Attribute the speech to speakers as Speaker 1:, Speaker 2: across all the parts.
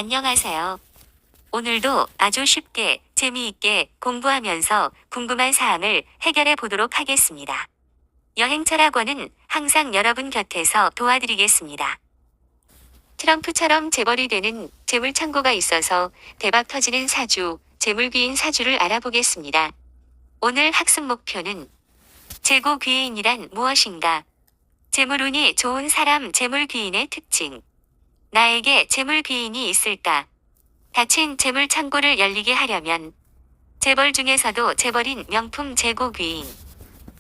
Speaker 1: 안녕하세요. 오늘도 아주 쉽게 재미있게 공부하면서 궁금한 사항을 해결해 보도록 하겠습니다. 여행 철학원은 항상 여러분 곁에서 도와드리겠습니다. 트럼프처럼 재벌이 되는 재물 창고가 있어서 대박 터지는 사주, 재물귀인 사주를 알아보겠습니다. 오늘 학습 목표는 재고귀인이란 무엇인가? 재물운이 좋은 사람 재물귀인의 특징. 나에게 재물귀인이 있을까? 닫힌 재물 창고를 열리게 하려면 재벌 중에서도 재벌인 명품 재고귀인,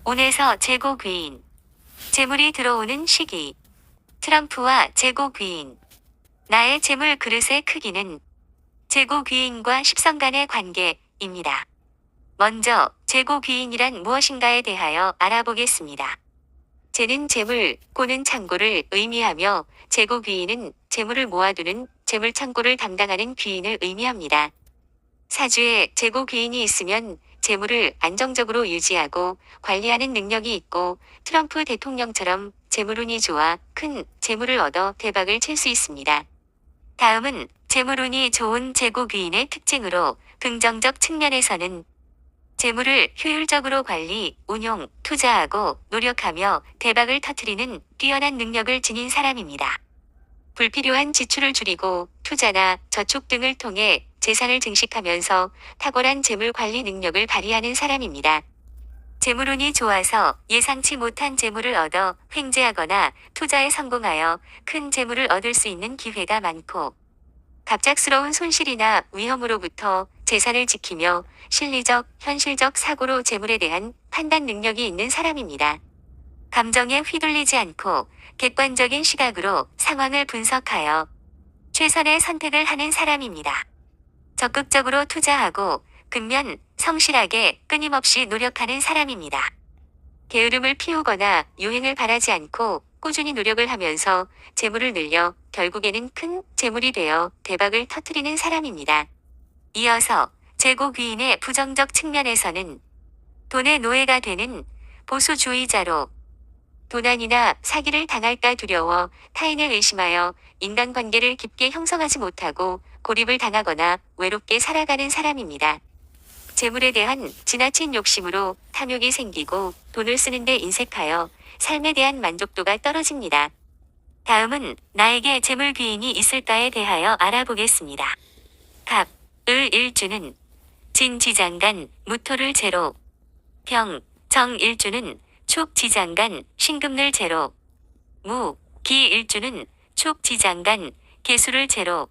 Speaker 1: 운에서 재고귀인, 재물이 들어오는 시기, 트럼프와 재고귀인, 나의 재물 그릇의 크기는 재고귀인과 십성간의 관계입니다. 먼저 재고귀인이란 무엇인가에 대하여 알아보겠습니다. 재는 재물, 고는 창고를 의미하며 재고귀인은 재물을 모아두는 재물 창고를 담당하는 귀인을 의미합니다. 사주에 재고귀인이 있으면 재물을 안정적으로 유지하고 관리하는 능력이 있고 트럼프 대통령처럼 재물운이 좋아 큰 재물을 얻어 대박을 칠 수 있습니다. 다음은 재물운이 좋은 재고귀인의 특징으로 긍정적 측면에서는 재물을 효율적으로 관리, 운용, 투자하고 노력하며 대박을 터뜨리는 뛰어난 능력을 지닌 사람입니다. 불필요한 지출을 줄이고 투자나 저축 등을 통해 재산을 증식하면서 탁월한 재물 관리 능력을 발휘하는 사람입니다. 재물운이 좋아서 예상치 못한 재물을 얻어 횡재하거나 투자에 성공하여 큰 재물을 얻을 수 있는 기회가 많고 갑작스러운 손실이나 위험으로부터 재산을 지키며 실리적, 현실적 사고로 재물에 대한 판단 능력이 있는 사람입니다. 감정에 휘둘리지 않고 객관적인 시각으로 상황을 분석하여 최선의 선택을 하는 사람입니다. 적극적으로 투자하고 근면 성실하게 끊임없이 노력하는 사람입니다. 게으름을 피우거나 유행을 바라지 않고 꾸준히 노력을 하면서 재물을 늘려 결국에는 큰 재물이 되어 대박을 터뜨리는 사람입니다. 이어서 재고귀인의 부정적 측면에서는 돈의 노예가 되는 보수주의자로 도난이나 사기를 당할까 두려워 타인을 의심하여 인간관계를 깊게 형성하지 못하고 고립을 당하거나 외롭게 살아가는 사람입니다. 재물에 대한 지나친 욕심으로 탐욕이 생기고 돈을 쓰는데 인색하여 삶에 대한 만족도가 떨어집니다. 다음은 나에게 재물귀인이 있을까에 대하여 알아보겠습니다. 갑, 을 일주는 진지장간, 무토를 제로, 병, 정 일주는 촉지장간, 신금을 제로, 무, 기 일주는 촉지장간, 개수를 제로,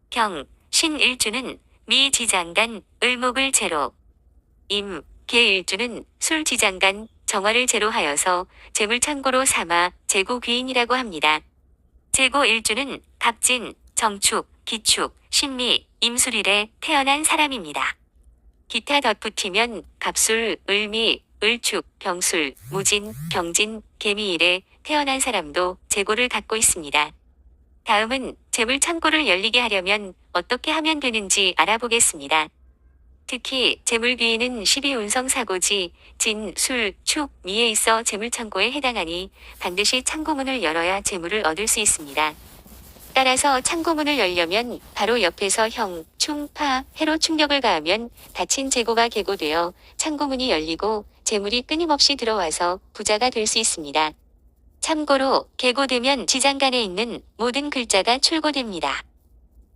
Speaker 1: 병, 신 일주는 미지장간, 을목을 제로, 임, 개 일주는 술지장간, 정화를 제로하여서 재물창고로 삼아 재고귀인이라고 합니다. 재고 일주는 갑진, 정축, 기축, 신미, 임술일에 태어난 사람입니다. 기타 덧붙이면 갑술, 을미, 을축, 병술, 무진, 경진, 개미일에 태어난 사람도 재고를 갖고 있습니다. 다음은 재물 창고를 열리게 하려면 어떻게 하면 되는지 알아보겠습니다. 특히 재물귀인은 12운성 사고지 진, 술, 축, 미에 있어 재물 창고에 해당하니 반드시 창고문을 열어야 재물을 얻을 수 있습니다. 따라서 창고문을 열려면 바로 옆에서 형, 충, 파, 해로 충격을 가하면 닫힌 재고가 개고되어 창고문이 열리고 재물이 끊임없이 들어와서 부자가 될 수 있습니다. 참고로 개고되면 지장간에 있는 모든 글자가 출고됩니다.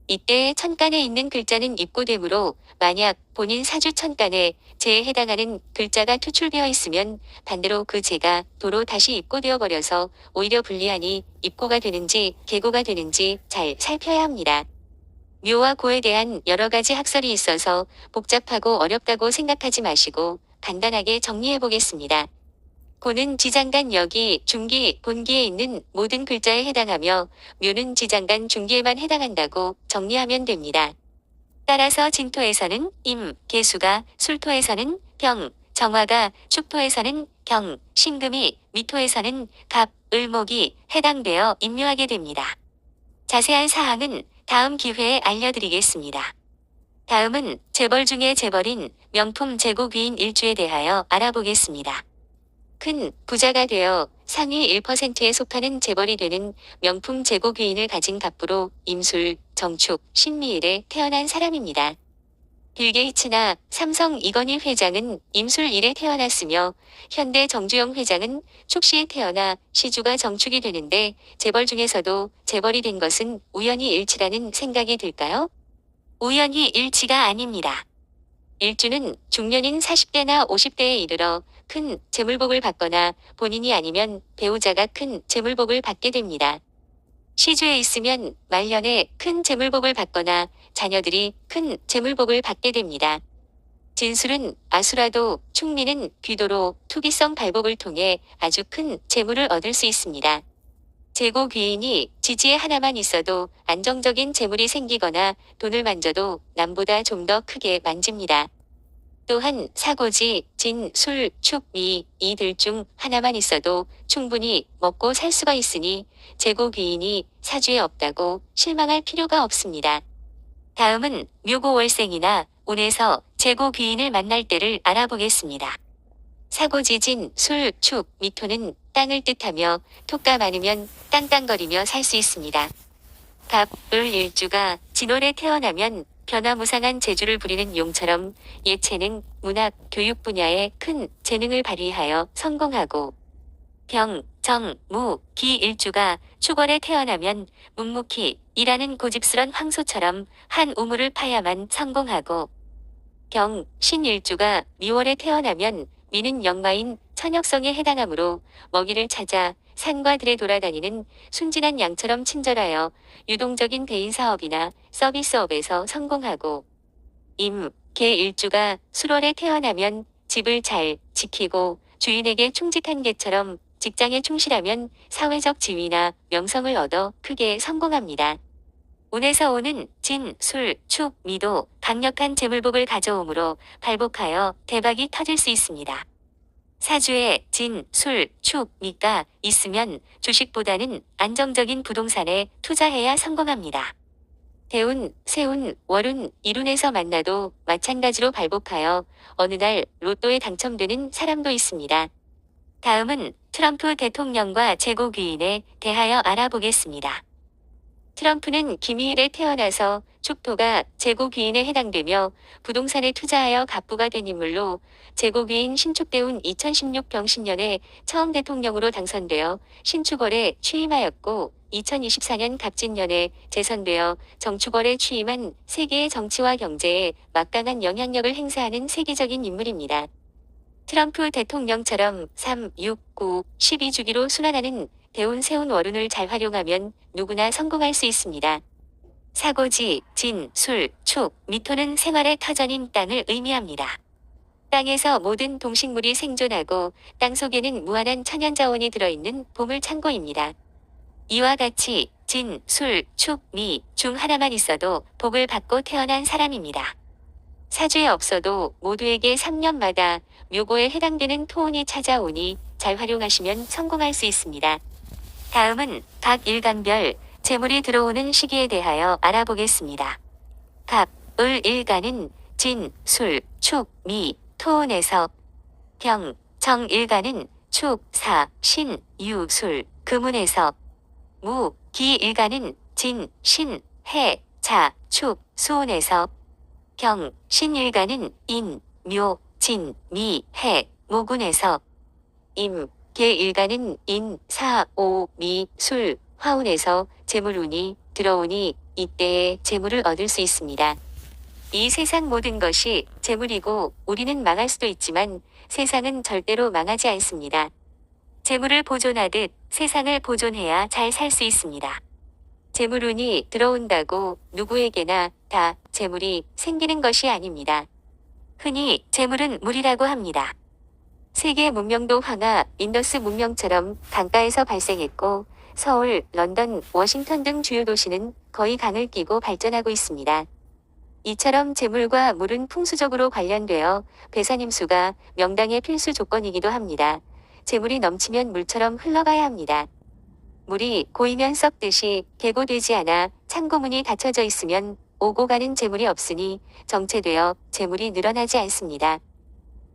Speaker 1: 이때 천간에 있는 글자는 입고되므로 만약 본인 사주 천간에 재에 해당하는 글자가 투출되어 있으면 반대로 그 재가 도로 다시 입고되어 버려서 오히려 불리하니 입고가 되는지 개고가 되는지 잘 살펴야 합니다. 묘와 고에 대한 여러 가지 학설이 있어서 복잡하고 어렵다고 생각하지 마시고 간단하게 정리해 보겠습니다. 고는 지장간 여기, 중기, 본기에 있는 모든 글자에 해당하며 묘는 지장간 중기에만 해당한다고 정리하면 됩니다. 따라서 진토에서는 임, 개수가, 술토에서는 병, 정화가, 축토에서는 경, 신금이, 미토에서는 갑, 을목이 해당되어 임묘하게 됩니다. 자세한 사항은 다음 기회에 알려드리겠습니다. 다음은 재벌 중에 재벌인 명품 재고귀인 일주에 대하여 알아보겠습니다. 큰 부자가 되어 상위 1%에 속하는 재벌이 되는 명품 재고 귀인을 가진 갑부로 임술, 정축, 신미일에 태어난 사람입니다. 빌 게이츠나 삼성 이건희 회장은 임술 1에 태어났으며 현대 정주영 회장은 축시에 태어나 시주가 정축이 되는데 재벌 중에서도 재벌이 된 것은 우연히 일치라는 생각이 들까요? 우연히 일치가 아닙니다. 일주는 중년인 40대나 50대에 이르러 큰 재물복을 받거나 본인이 아니면 배우자가 큰 재물복을 받게 됩니다. 시주에 있으면 말년에 큰 재물복을 받거나 자녀들이 큰 재물복을 받게 됩니다. 진술은 아수라도 충미는 귀도로 투기성 발복을 통해 아주 큰 재물을 얻을 수 있습니다. 재고 귀인이 지지에 하나만 있어도 안정적인 재물이 생기거나 돈을 만져도 남보다 좀 더 크게 만집니다. 또한 사고지, 진, 술, 축, 미 이들 중 하나만 있어도 충분히 먹고 살 수가 있으니 재고 귀인이 사주에 없다고 실망할 필요가 없습니다. 다음은 묘고월생이나 운에서 재고 귀인을 만날 때를 알아보겠습니다. 사고지진, 술, 축, 미토는 땅을 뜻하며 토가 많으면 땅땅거리며 살 수 있습니다. 갑, 을 일주가 진월에 태어나면 변화무쌍한 재주를 부리는 용처럼 예체능, 문학, 교육 분야에 큰 재능을 발휘하여 성공하고 병, 정, 무, 기 일주가 축월에 태어나면 묵묵히 일하는 고집스런 황소처럼 한 우물을 파야만 성공하고 경, 신 일주가 미월에 태어나면 미는 역마인 천역성에 해당하므로 먹이를 찾아 산과 들에 돌아다니는 순진한 양처럼 친절하여 유동적인 대인 사업이나 서비스업에서 성공하고 임, 개 일주가 술월에 태어나면 집을 잘 지키고 주인에게 충직한 개처럼 직장에 충실하면 사회적 지위나 명성을 얻어 크게 성공합니다. 운에서 오는 진, 술, 축, 미도 강력한 재물복을 가져오므로 발복하여 대박이 터질 수 있습니다. 사주에 진, 술, 축, 미가 있으면 주식보다는 안정적인 부동산에 투자해야 성공합니다. 대운, 세운, 월운, 일운에서 만나도 마찬가지로 발복하여 어느 날 로또에 당첨되는 사람도 있습니다. 다음은 트럼프 대통령과 재고 귀인에 대하여 알아보겠습니다. 트럼프는 김희일에 태어나서 축토가 재고 귀인에 해당되며 부동산에 투자하여 갑부가 된 인물로 재고 귀인 신축대운 2016 병신년에 처음 대통령으로 당선되어 신축월에 취임하였고 2024년 갑진년에 재선되어 정축월에 취임한 세계의 정치와 경제에 막강한 영향력을 행사하는 세계적인 인물입니다. 트럼프 대통령처럼 3, 6, 9, 12주기로 순환하는 대운, 세운, 월운을 잘 활용하면 누구나 성공할 수 있습니다. 사고지, 진, 술, 축, 미토는 생활의 터전인 땅을 의미합니다. 땅에서 모든 동식물이 생존하고 땅 속에는 무한한 천연자원이 들어있는 보물창고입니다. 이와 같이 진, 술, 축, 미 중 하나만 있어도 복을 받고 태어난 사람입니다. 사주에 없어도 모두에게 3년마다 묘고에 해당되는 토운이 찾아오니 잘 활용하시면 성공할 수 있습니다. 다음은 각 일간별 재물이 들어오는 시기에 대하여 알아보겠습니다. 갑, 을 일간은 진, 술, 축, 미, 토운에서 병, 정 일간은 축, 사, 신, 유, 술, 금운에서 무, 기 일간은 진, 신, 해, 자, 축, 수운에서 경, 신 일간은 인, 묘, 진, 미, 해, 모군에서 임, 개 일간은 인, 사, 오, 미, 술, 화운에서 재물운이 들어오니 이때에 재물을 얻을 수 있습니다. 이 세상 모든 것이 재물이고 우리는 망할 수도 있지만 세상은 절대로 망하지 않습니다. 재물을 보존하듯 세상을 보존해야 잘 살 수 있습니다. 재물운이 들어온다고 누구에게나 다 재물이 생기는 것이 아닙니다. 흔히 재물은 물이라고 합니다. 세계 문명도 황하, 인더스 문명처럼 강가에서 발생했고 서울, 런던, 워싱턴 등 주요 도시는 거의 강을 끼고 발전하고 있습니다. 이처럼 재물과 물은 풍수적으로 관련되어 배산임수가 명당의 필수 조건이기도 합니다. 재물이 넘치면 물처럼 흘러가야 합니다. 물이 고이면 썩듯이 계고되지 않아 창고문이 닫혀져 있으면 오고 가는 재물이 없으니 정체되어 재물이 늘어나지 않습니다.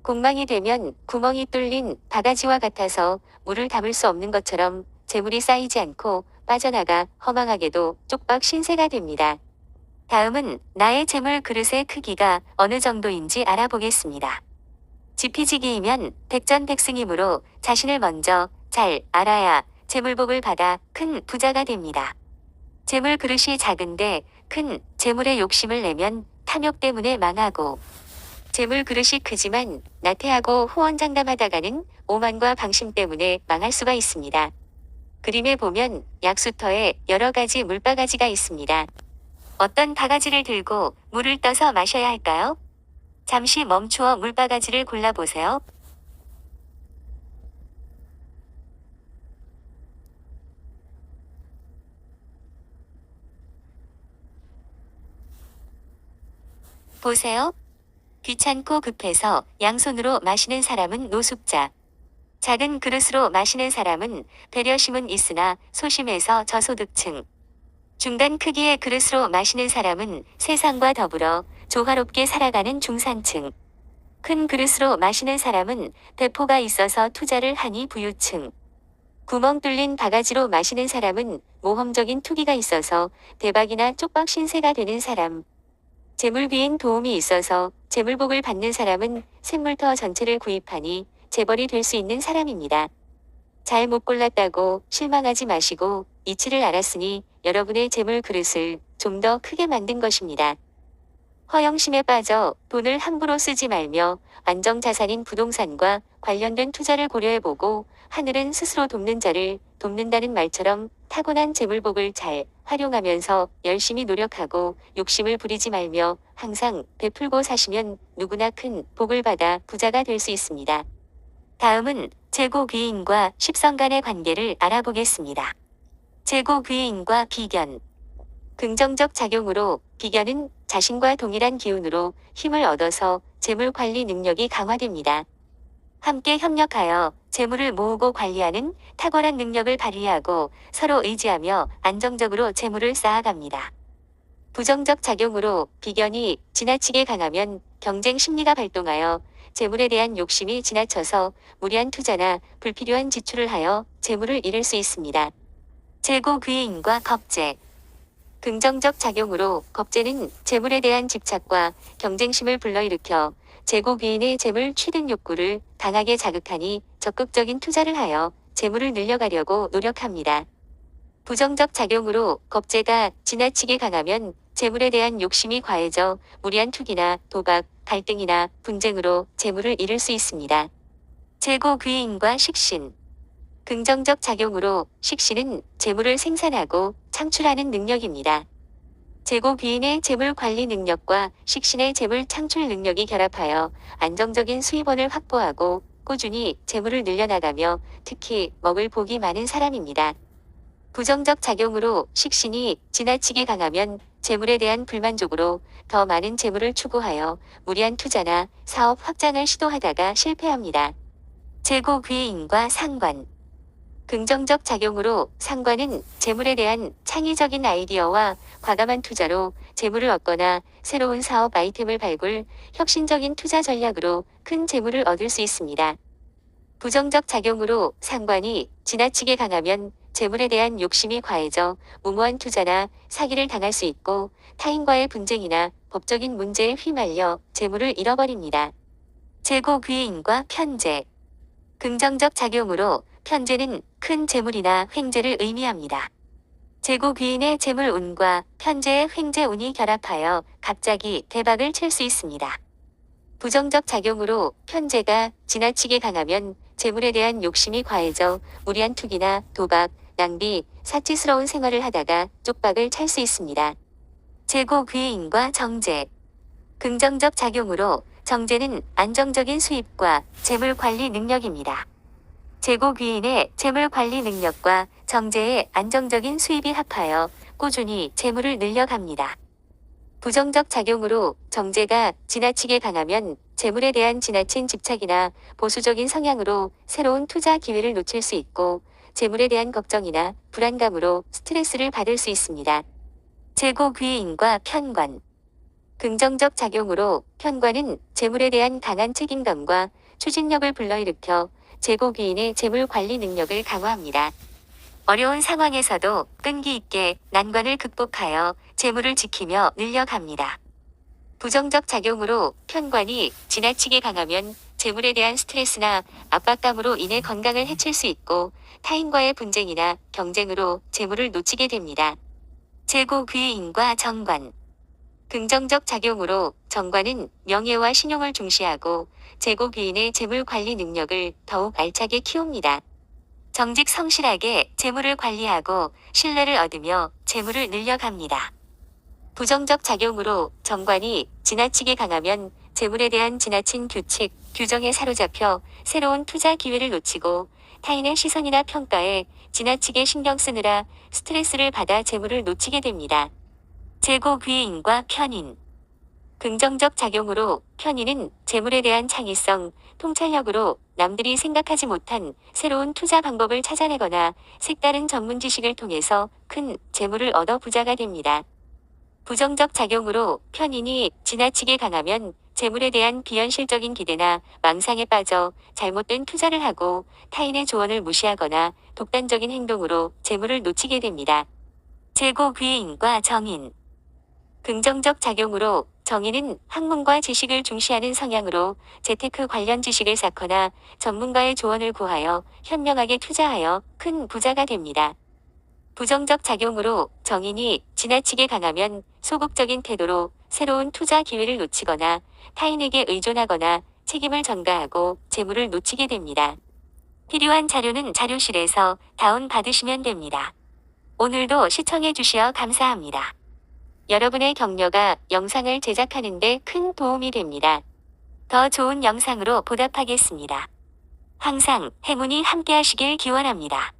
Speaker 1: 공망이 되면 구멍이 뚫린 바가지와 같아서 물을 담을 수 없는 것처럼 재물이 쌓이지 않고 빠져나가 허망하게도 쪽박 신세가 됩니다. 다음은 나의 재물 그릇의 크기가 어느 정도인지 알아보겠습니다. 지피지기이면 백전백승이므로 자신을 먼저 잘 알아야 재물복을 받아 큰 부자가 됩니다. 재물 그릇이 작은데 큰 재물에 욕심을 내면 탐욕 때문에 망하고, 재물 그릇이 크지만 나태하고 호언장담하다가는 오만과 방심 때문에 망할 수가 있습니다. 그림에 보면 약수터에 여러 가지 물바가지가 있습니다. 어떤 바가지를 들고 물을 떠서 마셔야 할까요? 잠시 멈추어 물바가지를 골라보세요. 보세요. 귀찮고 급해서 양손으로 마시는 사람은 노숙자. 작은 그릇으로 마시는 사람은 배려심은 있으나 소심해서 저소득층. 중간 크기의 그릇으로 마시는 사람은 세상과 더불어 조화롭게 살아가는 중산층. 큰 그릇으로 마시는 사람은 배포가 있어서 투자를 하니 부유층. 구멍 뚫린 바가지로 마시는 사람은 모험적인 투기가 있어서 대박이나 쪽박 신세가 되는 사람. 재물비인 도움이 있어서 재물복을 받는 사람은 샘물터 전체를 구입하니 재벌이 될 수 있는 사람입니다. 잘 못 골랐다고 실망하지 마시고 이치를 알았으니 여러분의 재물 그릇을 좀 더 크게 만든 것입니다. 허영심에 빠져 돈을 함부로 쓰지 말며 안정자산인 부동산과 관련된 투자를 고려해보고, 하늘은 스스로 돕는 자를 돕는다는 말처럼 타고난 재물복을 잘 활용하면서 열심히 노력하고 욕심을 부리지 말며 항상 베풀고 사시면 누구나 큰 복을 받아 부자가 될 수 있습니다. 다음은 재고귀인과 십성 간의 관계를 알아보겠습니다. 재고귀인과 비견. 긍정적 작용으로 비견은 자신과 동일한 기운으로 힘을 얻어서 재물 관리 능력이 강화됩니다. 함께 협력하여 재물을 모으고 관리하는 탁월한 능력을 발휘하고 서로 의지하며 안정적으로 재물을 쌓아갑니다. 부정적 작용으로 비견이 지나치게 강하면 경쟁 심리가 발동하여 재물에 대한 욕심이 지나쳐서 무리한 투자나 불필요한 지출을 하여 재물을 잃을 수 있습니다. 재고귀인과 겁재. 긍정적 작용으로 겁재는 재물에 대한 집착과 경쟁심을 불러일으켜 재고귀인의 재물 취득 욕구를 강하게 자극하니 적극적인 투자를 하여 재물을 늘려가려고 노력합니다. 부정적 작용으로 겁재가 지나치게 강하면 재물에 대한 욕심이 과해져 무리한 투기나 도박, 갈등이나 분쟁으로 재물을 잃을 수 있습니다. 재고귀인과 식신. 긍정적 작용으로 식신은 재물을 생산하고 창출하는 능력입니다. 재고귀인의 재물 관리 능력과 식신의 재물 창출 능력이 결합하여 안정적인 수입원을 확보하고 꾸준히 재물을 늘려나가며 특히 먹을 복이 많은 사람입니다. 부정적 작용으로 식신이 지나치게 강하면 재물에 대한 불만족으로 더 많은 재물을 추구하여 무리한 투자나 사업 확장을 시도하다가 실패합니다. 재고귀인과 상관. 긍정적 작용으로 상관은 재물에 대한 창의적인 아이디어와 과감한 투자로 재물을 얻거나 새로운 사업 아이템을 발굴, 혁신적인 투자 전략으로 큰 재물을 얻을 수 있습니다. 부정적 작용으로 상관이 지나치게 강하면 재물에 대한 욕심이 과해져 무모한 투자나 사기를 당할 수 있고 타인과의 분쟁이나 법적인 문제에 휘말려 재물을 잃어버립니다. 재고귀인과 편재. 긍정적 작용으로 편재는 큰 재물이나 횡재를 의미합니다. 재고귀인의 재물운과 편재의 횡재운이 결합하여 갑자기 대박을 칠 수 있습니다. 부정적 작용으로 편재가 지나치게 강하면 재물에 대한 욕심이 과해져 무리한 투기나 도박, 낭비, 사치스러운 생활을 하다가 쪽박을 찰 수 있습니다. 재고귀인과 정재. 긍정적 작용으로 정재는 안정적인 수입과 재물 관리 능력입니다. 재고귀인의 재물 관리 능력과 정재의 안정적인 수입이 합하여 꾸준히 재물을 늘려갑니다. 부정적 작용으로 정재가 지나치게 강하면 재물에 대한 지나친 집착이나 보수적인 성향으로 새로운 투자 기회를 놓칠 수 있고 재물에 대한 걱정이나 불안감으로 스트레스를 받을 수 있습니다. 재고귀인과 편관. 긍정적 작용으로 편관은 재물에 대한 강한 책임감과 추진력을 불러일으켜 재고귀인의 재물 관리 능력을 강화합니다. 어려운 상황에서도 끈기 있게 난관을 극복하여 재물을 지키며 늘려갑니다. 부정적 작용으로 편관이 지나치게 강하면 재물에 대한 스트레스나 압박감으로 인해 건강을 해칠 수 있고 타인과의 분쟁이나 경쟁으로 재물을 놓치게 됩니다. 재고귀인과 정관. 긍정적 작용으로 정관은 명예와 신용을 중시하고 재고귀인의 재물 관리 능력을 더욱 알차게 키웁니다. 정직 성실하게 재물을 관리하고 신뢰를 얻으며 재물을 늘려갑니다. 부정적 작용으로 정관이 지나치게 강하면 재물에 대한 지나친 규칙, 규정에 사로잡혀 새로운 투자 기회를 놓치고 타인의 시선이나 평가에 지나치게 신경 쓰느라 스트레스를 받아 재물을 놓치게 됩니다. 재고귀인과 편인. 긍정적 작용으로 편인은 재물에 대한 창의성, 통찰력으로 남들이 생각하지 못한 새로운 투자 방법을 찾아내거나 색다른 전문 지식을 통해서 큰 재물을 얻어 부자가 됩니다. 부정적 작용으로 편인이 지나치게 강하면 재물에 대한 비현실적인 기대나 망상에 빠져 잘못된 투자를 하고 타인의 조언을 무시하거나 독단적인 행동으로 재물을 놓치게 됩니다. 재고귀인과 정인. 긍정적 작용으로 정인은 학문과 지식을 중시하는 성향으로 재테크 관련 지식을 쌓거나 전문가의 조언을 구하여 현명하게 투자하여 큰 부자가 됩니다. 부정적 작용으로 정인이 지나치게 강하면 소극적인 태도로 새로운 투자 기회를 놓치거나 타인에게 의존하거나 책임을 전가하고 재물을 놓치게 됩니다. 필요한 자료는 자료실에서 다운받으시면 됩니다. 오늘도 시청해 주시어 감사합니다. 여러분의 격려가 영상을 제작하는 데 큰 도움이 됩니다. 더 좋은 영상으로 보답하겠습니다. 항상 행운이 함께하시길 기원합니다.